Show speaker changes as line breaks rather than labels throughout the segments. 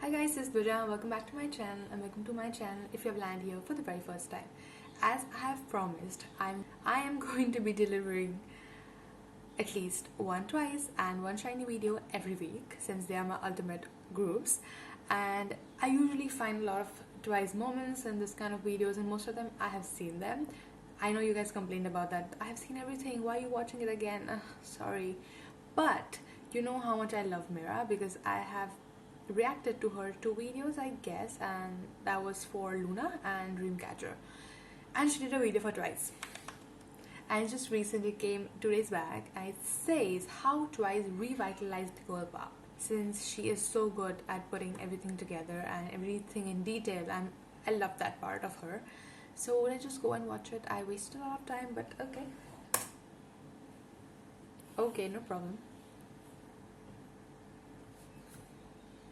Hi guys, this is Dwaja. Welcome back to my channel and welcome to my channel if you have landed here for the very first time. As I have promised, I am going to be delivering at least one Twice and one Shiny video every week since they are my ultimate groups, and I usually find a lot of Twice moments in this kind of videos, and most of them I have seen them. I know you guys complained about that. I have seen everything. Why are you watching it again? Sorry. But you know how much I love Mira because I have reacted to her 2 videos, I guess, and that was for Luna and Dreamcatcher. And she did a video for Twice. And it just recently came 2 days back, and it says how Twice revitalized girl pop. Since she is so good at putting everything together and everything in detail, and I love that part of her. So let's just go and watch it. I wasted a lot of time, but okay. Okay, no problem.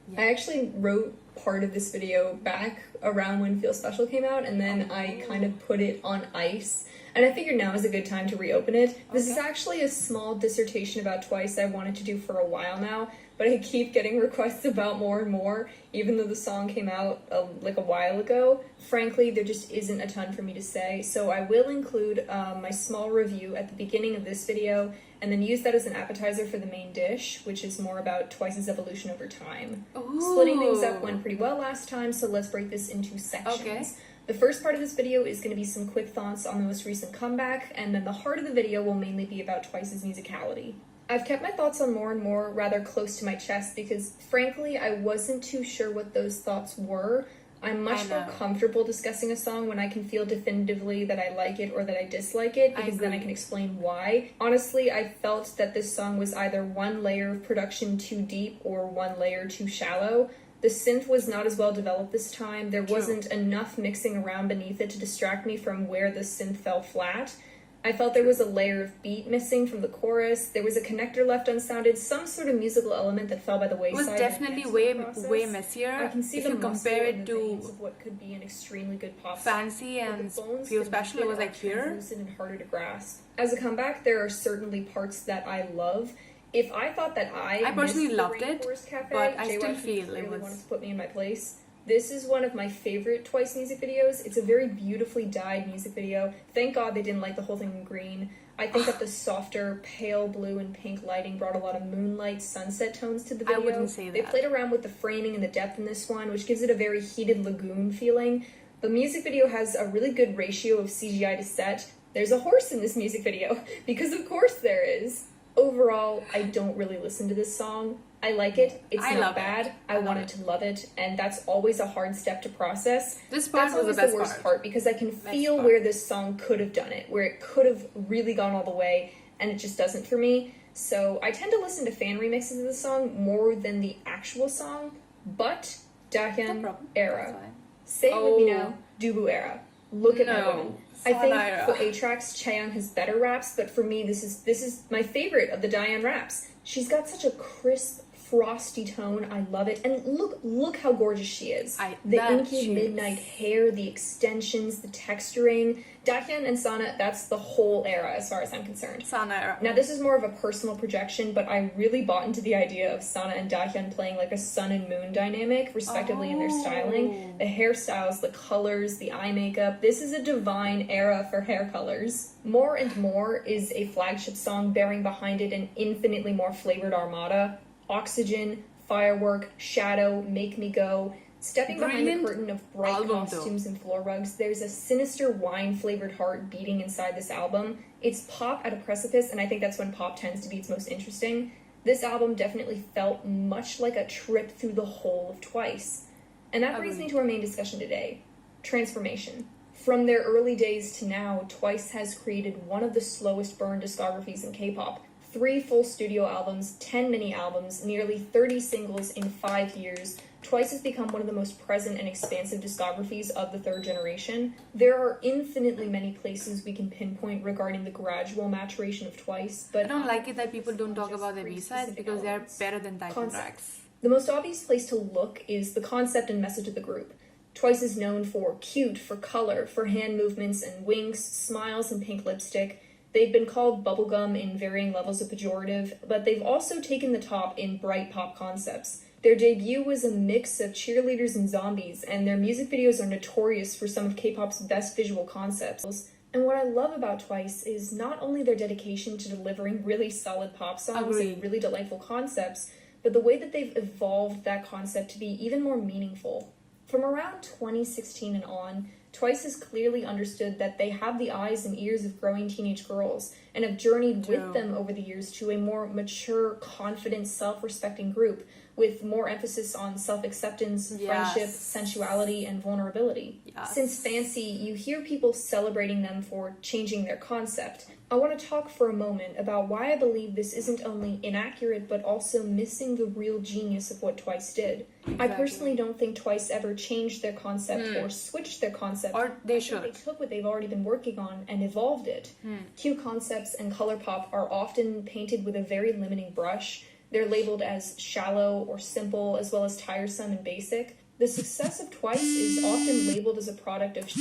Yeah. I actually wrote part of this video back around when Feel Special came out, and then I kind of put it on ice. And I figured now is a good time to reopen it. This is actually a small dissertation about Twice I wanted to do for a while now, but I keep getting requests about more and more, even though the song came out like a while ago. Frankly, there just isn't a ton for me to say, so I will include my small review at the beginning of this video, and then use that as an appetizer for the main dish, which is more about Twice's evolution over time.
Ooh.
Splitting things up went pretty well last time, so let's break this into sections. Okay. The first part of this video is going to be some quick thoughts on the most recent comeback, and then the heart of the video will mainly be about Twice's musicality. I've kept my thoughts on more and more rather close to my chest because, frankly, I wasn't too sure what those thoughts were. I'm much more comfortable discussing a song when I can feel definitively that I like it or that I dislike it, because then I can explain why. Honestly, I felt that this song was either one layer of production too deep or one layer too shallow. The synth was not as well developed this time. There wasn't enough mixing around beneath it to distract me from where the synth fell flat. I felt there was a layer of beat missing from the chorus. There was a connector left unsounded, some sort of musical element that fell by the wayside.
It was definitely way messier.
I can see
if you compare it to
of what could be an extremely good pop
Fancy and Feel Special. It was like here,
translucent and harder to grasp. As a comeback, there are certainly parts that I love. If I thought that I
personally loved it,
Cafe,
but I still feel it was
wanted to put me in my place. This is one of my favorite Twice music videos. It's a very beautifully dyed music video. Thank God they didn't light the whole thing in green. I think that the softer pale blue and pink lighting brought a lot of moonlight sunset tones to the video.
I wouldn't say that.
They played around with the framing and the depth in this one, which gives it a very heated lagoon feeling. The music video has a really good ratio of CGI to set. There's a horse in this music video, because of course there is. Overall, I don't really listen to this song. I like it. It's not bad. I wanted to love it, and that's always a hard step to process.
This part was
the worst part because I can feel where this song could have done it, where it could have really gone all the way, and it just doesn't for me. So I tend to listen to fan remixes of the song more than the actual song, but Dahyun era. Say it with me now, Dubu era. Look at my woman. I think for A-Tracks, Chaeyoung has better raps, but for me, this is my favorite of the Dahyun raps. She's got such a crisp, frosty tone. I love it. And look how gorgeous she is. The inky midnight hair, the extensions, the texturing. Dahyun and Sana, that's the whole era as far as I'm concerned.
Sana era.
Now this is more of a personal projection, but I really bought into the idea of Sana and Dahyun playing like a sun and moon dynamic, respectively, in their styling. The hairstyles, the colors, the eye makeup. This is a divine era for hair colors. More and More is a flagship song bearing behind it an infinitely more flavored armada. Oxygen, Firework, Shadow, Make Me Go. Stepping behind the curtain of bright costumes and floor rugs, there's a sinister wine-flavored heart beating inside this album. It's pop at a precipice, and I think that's when pop tends to be its most interesting. This album definitely felt much like a trip through the whole of Twice. And that brings me to our main discussion today, transformation. From their early days to now, Twice has created one of the slowest burn discographies in K-pop. 3 full studio albums, 10 mini-albums, nearly 30 singles in 5 years. Twice has become one of the most present and expansive discographies of the 3rd generation. There are infinitely many places we can pinpoint regarding the gradual maturation of Twice, but
I don't like it that people don't talk about their B-sides because they are better than title tracks.
The most obvious place to look is the concept and message of the group. Twice is known for cute, for color, for hand movements and winks, smiles and pink lipstick. They've been called bubblegum in varying levels of pejorative, but they've also taken the top in bright pop concepts. Their debut was a mix of cheerleaders and zombies, and their music videos are notorious for some of K-pop's best visual concepts. And what I love about Twice is not only their dedication to delivering really solid pop songs and really delightful concepts, but the way that they've evolved that concept to be even more meaningful. From around 2016 and on, Twice has clearly understood that they have the eyes and ears of growing teenage girls and have journeyed with them over the years to a more mature, confident, self-respecting group with more emphasis on self-acceptance, friendship, sensuality, and vulnerability. Since Fancy, you hear people celebrating them for changing their concept. I want to talk for a moment about why I believe this isn't only inaccurate but also missing the real genius of what Twice did. I personally don't think Twice ever changed their concept or switched their concept.
Or they should.
They took what they've already been working on and evolved it. Cute concepts and color pop are often painted with a very limiting brush. They're labeled as shallow or simple, as well as tiresome and basic. The success of Twice is often labeled as a product of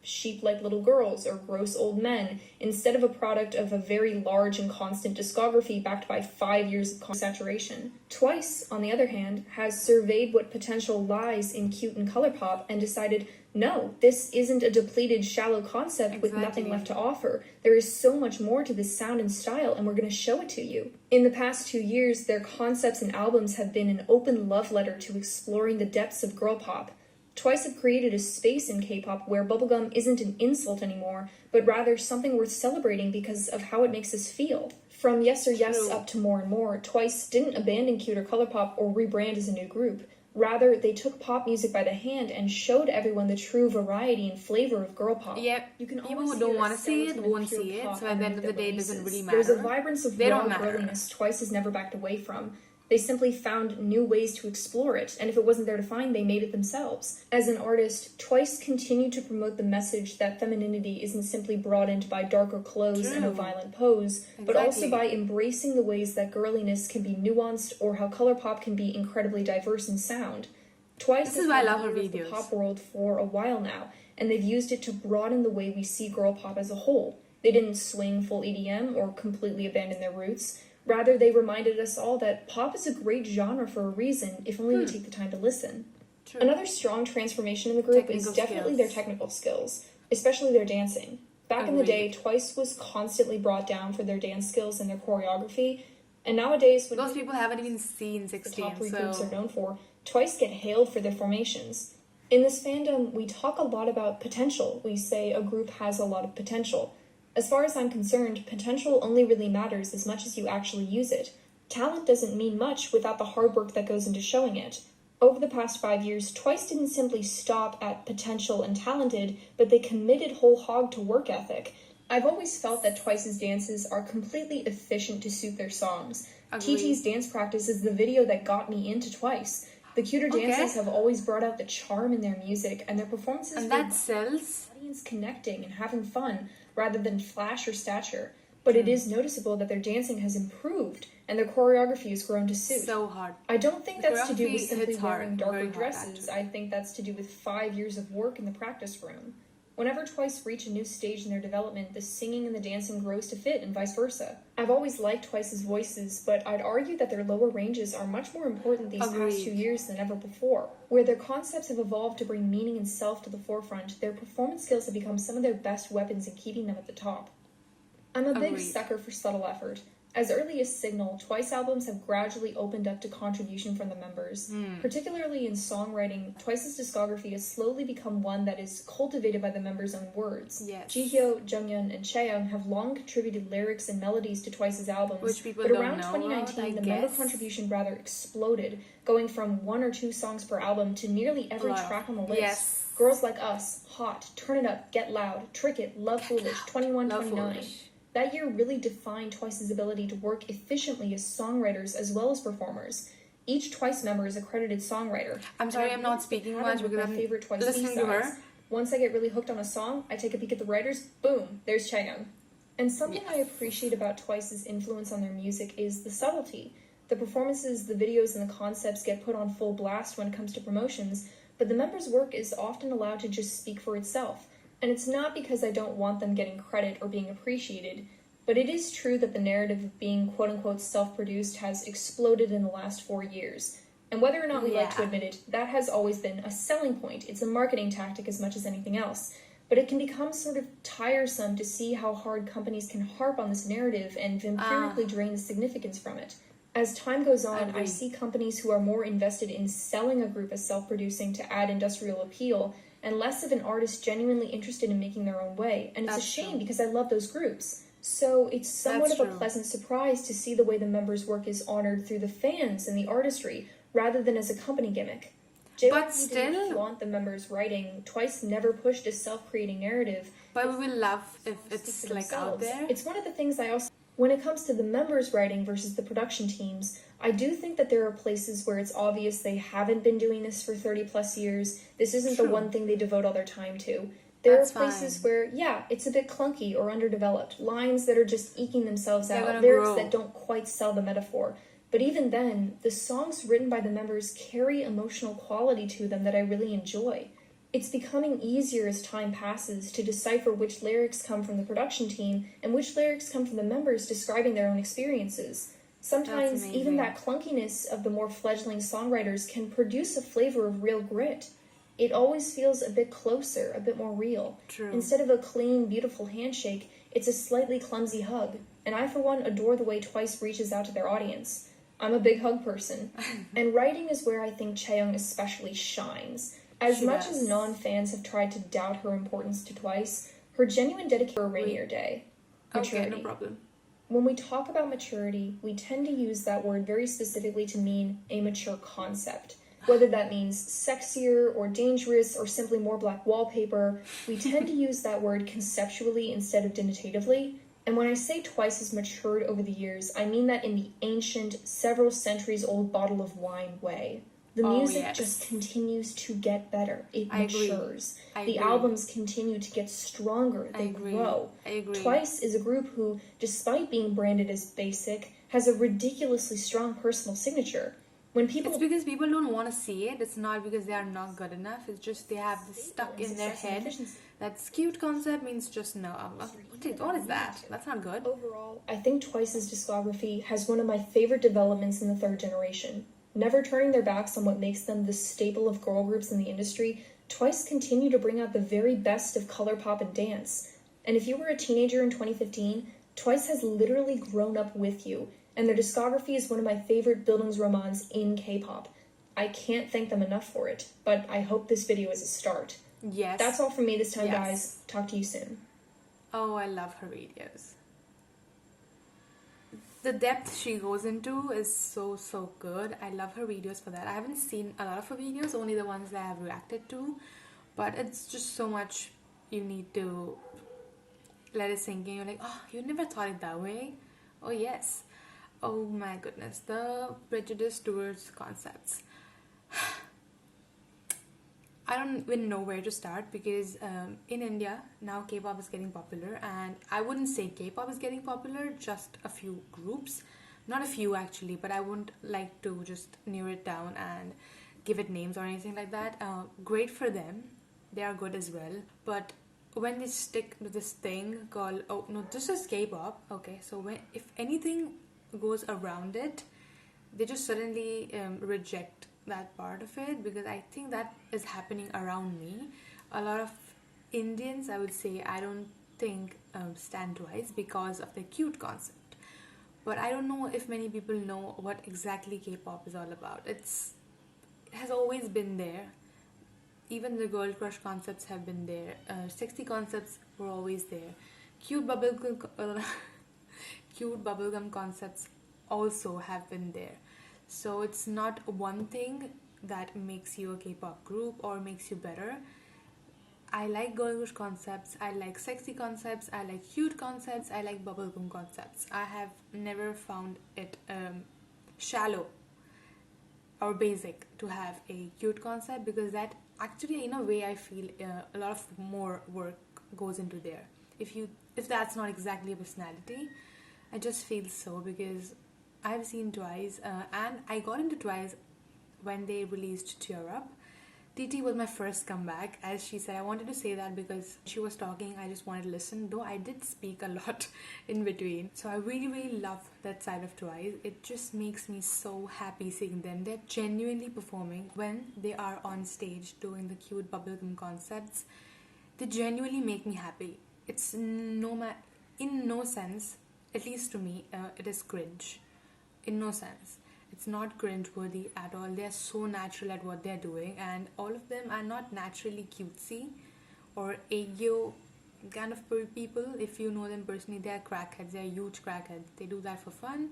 sheep-like little girls or gross old men, instead of a product of a very large and constant discography backed by 5 years of saturation. Twice, on the other hand, has surveyed what potential lies in cute and color pop and decided, no, this isn't a depleted, shallow concept with nothing left to offer. There is so much more to this sound and style, and we're going to show it to you. In the past 2 years, their concepts and albums have been an open love letter to exploring the depths of girl pop. Twice have created a space in K-pop where bubblegum isn't an insult anymore, but rather something worth celebrating because of how it makes us feel. From Yes or Yes up to More and More, Twice didn't abandon cute or color pop or rebrand as a new group. Rather, they took pop music by the hand and showed everyone the true variety and flavor of girl pop.
Yep,
you can
people who don't want to see it won't see it, so at the end of the day it doesn't really matter.
There's a vibrance of raw girliness Twice has never backed away from. They simply found new ways to explore it, and if it wasn't there to find, they made it themselves. As an artist, Twice continued to promote the message that femininity isn't simply broadened by darker clothes and a violent pose, but also by embracing the ways that girliness can be nuanced or how color pop can be incredibly diverse in sound. Twice has been a leader of the pop world for a while now, and they've used it to broaden the way we see girl pop as a whole. They didn't swing full EDM or completely abandon their roots. Rather, they reminded us all that pop is a great genre for a reason, if only we take the time to listen. Another strong transformation in the group is definitely their technical skills, especially their dancing. Back in the day, Twice was constantly brought down for their dance skills and their choreography, and nowadays, when
those people haven't even seen 16,
the top three groups are known for, Twice get hailed for their formations. In this fandom, we talk a lot about potential. We say a group has a lot of potential. As far as I'm concerned, potential only really matters as much as you actually use it. Talent doesn't mean much without the hard work that goes into showing it. Over the past 5 years, Twice didn't simply stop at potential and talented, but they committed whole hog to work ethic. I've always felt that Twice's dances are completely efficient to suit their songs. TT's dance practice is the video that got me into Twice. The cuter dances have always brought out the charm in their music, and their performances
and that sells.
Audience connecting and having fun, rather than flash or stature. But it is noticeable that their dancing has improved, and their choreography has grown to suit.
So hard.
I don't think that's to do with simply wearing darker dresses. I think that's to do with 5 years of work in the practice room. Whenever Twice reach a new stage in their development, the singing and the dancing grows to fit, and vice versa. I've always liked Twice's voices, but I'd argue that their lower ranges are much more important these past 2 years than ever before. Where their concepts have evolved to bring meaning and self to the forefront, their performance skills have become some of their best weapons in keeping them at the top. I'm a big sucker for subtle effort. As early as Signal, Twice albums have gradually opened up to contribution from the members. Particularly in songwriting, Twice's discography has slowly become one that is cultivated by the members' own words. Jihyo, jeongyeon, and chaeyoung have long contributed lyrics and melodies to Twice's albums, but around 2019, the member contribution rather exploded, going from 1 or 2 songs per album to nearly every track on the list. Girls Like Us, Hot, Turn It Up, Get Loud, Trick It, Love Foolish, 2129. That year really defined Twice's ability to work efficiently as songwriters as well as performers. Each Twice member is a credited songwriter.
I'm sorry I'm not speaking much because I'm
favorite Twice
listening to her.
Once I get really hooked on a song, I take a peek at the writers, boom, there's chaeyoung. And something I appreciate about Twice's influence on their music is the subtlety. The performances, the videos, and the concepts get put on full blast when it comes to promotions, but the members' work is often allowed to just speak for itself. And it's not because I don't want them getting credit or being appreciated, but it is true that the narrative of being quote-unquote self-produced has exploded in the last 4 years. And whether or not we like to
Yeah.
admit it, that has always been a selling point. It's a marketing tactic as much as anything else. But it can become sort of tiresome to see how hard companies can harp on this narrative and empirically drain the significance from it. As time goes on, I
Agree.
see companies who are more invested in selling a group as self-producing to add industrial appeal and less of an artist genuinely interested in making their own way. And it's
That's
a shame
true.
because I love those groups. So it's somewhat
That's
of a
true.
pleasant surprise to see the way the members' work is honored through the fans and the artistry rather than as a company gimmick.
But
JYP
still-
didn't flaunt the members' writing. Twice never pushed a self-creating narrative.
But we will love if
Speak
it's
for
like out
themselves.
there.
It's one of the things I also, when it comes to the members writing versus the production teams, I do think that there are places where it's obvious they haven't been doing this for 30 plus years. This isn't the
True.
one thing they devote all their time to. There
That's
are places
fine.
where, yeah, it's a bit clunky or underdeveloped. Lines that are just eking themselves
They're
out.
gonna
Lyrics
grow.
that don't quite sell the metaphor. But even then, the songs written by the members carry emotional quality to them that I really enjoy. It's becoming easier as time passes to decipher which lyrics come from the production team and which lyrics come from the members describing their own experiences. Sometimes
That's
even
amazing.
that clunkiness of the more fledgling songwriters can produce a flavor of real grit. It always feels a bit closer, a bit more real.
True.
Instead of a clean, beautiful handshake, it's a slightly clumsy hug. And I, for one, adore the way Twice reaches out to their audience. I'm a big hug person. And writing is where I think chaeyoung especially shines. As
She
much
does.
as non-fans have tried to doubt her importance to Twice, her genuine dedication for a rainier day.
Okay,
Maturity.
no problem.
When we talk about maturity, we tend to use that word very specifically to mean a mature concept. Whether that means sexier or dangerous or simply more black wallpaper, we tend to use that word conceptually instead of denotatively. And when I say Twice has matured over the years, I mean that in the ancient, several centuries old bottle of wine way. The
Oh,
music
yes.
just continues to get better. It
I agree.
matures.
I
The
agree.
albums continue to get stronger.
I
They
agree.
grow.
I agree.
Twice is a group who, despite being branded as basic, has a ridiculously strong personal signature. When people
It's because people don't want to see it. It's not because they are not good enough. It's just they have this stuck in their head. That's cute concept means just no. What is that? That's not good.
Overall, I think Twice's discography has one of my favorite developments in the third generation. Never turning their backs on what makes them the staple of girl groups in the industry, Twice continue to bring out the very best of color pop and dance. And if you were a teenager in 2015, Twice has literally grown up with you, and their discography is one of my favorite Bildungsromans in K-pop. I can't thank them enough for it, but I hope this video is a start.
Yes.
That's all from me this time,
Yes.
guys. Talk to you soon.
Oh, I love her videos. The depth she goes into is so good. I love her videos for that. I haven't seen a lot of her videos, only the ones that I've reacted to, but it's just so much you need to let it sink in. You're like, oh, you never thought it that way? Oh yes. Oh my goodness, the prejudice towards concepts. I don't even know where to start because in India now K-pop is getting popular, and I wouldn't say K-pop is getting popular, just a few groups, not a few actually, but I wouldn't like to just narrow it down and give it names or anything like that. Great for them, they are good as well, but when they stick to this thing called, oh no, this is K-pop, okay, so when if anything goes around it, they just suddenly reject that part of it, because I think that is happening around me. A lot of Indians, I would say, I don't think stand Twice because of the cute concept, but I don't know if many people know what exactly K-pop is all about. It has always been there. Even the girl crush concepts have been there. Sexy concepts were always there. Cute bubblegum concepts also have been there. So it's not one thing that makes you a K-pop group or makes you better. I like girl crush concepts, I like sexy concepts, I like cute concepts, I like bubblegum concepts. I have never found it shallow or basic to have a cute concept, because that actually, in a way, I feel a lot of more work goes into there. If that's not exactly a personality, I just feel so, because I've seen Twice and I got into Twice when they released Cheer Up. TT was my first comeback. As she said, I wanted to say that because she was talking, I just wanted to listen, though I did speak a lot in between. So I really, really love that side of Twice. It just makes me so happy seeing them. They're genuinely performing when they are on stage doing the cute bubblegum concepts. They genuinely make me happy. It's in no sense, at least to me, it is cringe. In no sense. It's not cringe-worthy at all. They're so natural at what they're doing, and all of them are not naturally cutesy or aegyo kind of people. If you know them personally, they're crackheads. They're huge crackheads. They do that for fun.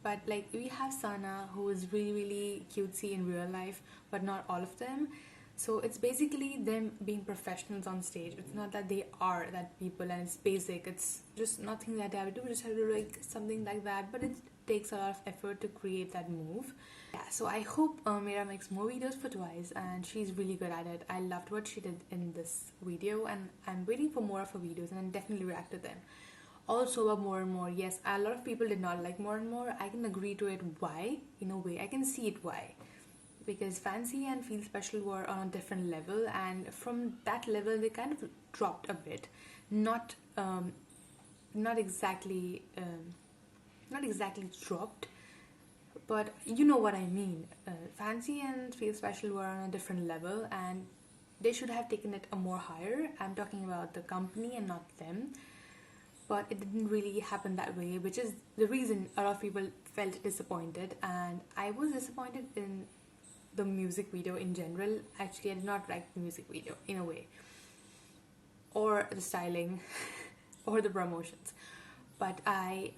But like we have Sana, who is really, really cutesy in real life, but not all of them. So it's basically them being professionals on stage. It's not that they are that people and it's basic. It's just nothing that they have to do. We just have to do like something like that. But it takes a lot of effort to create that move. Yeah, so I hope Mira makes more videos for Twice, and she's really good at it. I loved what she did in this video, and I'm waiting for more of her videos, and I'll definitely react to them. Also about More and More, yes, a lot of people did not like More and More. I can agree to it. Why? In a way, I can see it why. Because Fancy and Feel Special were on a different level, and from that level they kind of dropped a bit. Not exactly dropped, but you know what I mean. Fancy and Feel Special were on a different level, and they should have taken it a more higher. I'm talking about the company and not them. But it didn't really happen that way, which is the reason a lot of people felt disappointed, and I was disappointed in the music video in general. Actually, I did not like the music video in a way, or the styling, or the promotions. But I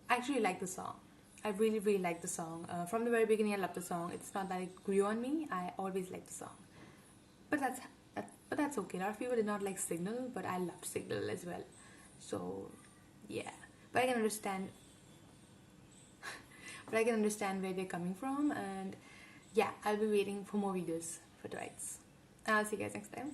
actually like the song. I really, really like the song. From the very beginning, I loved the song. It's not that it grew on me. I always liked the song. But that's okay. A lot of people did not like Signal, but I loved Signal as well. So yeah, but I can understand. But I can understand where they're coming from, and yeah, I'll be waiting for more videos for Twice. And I'll see you guys next time.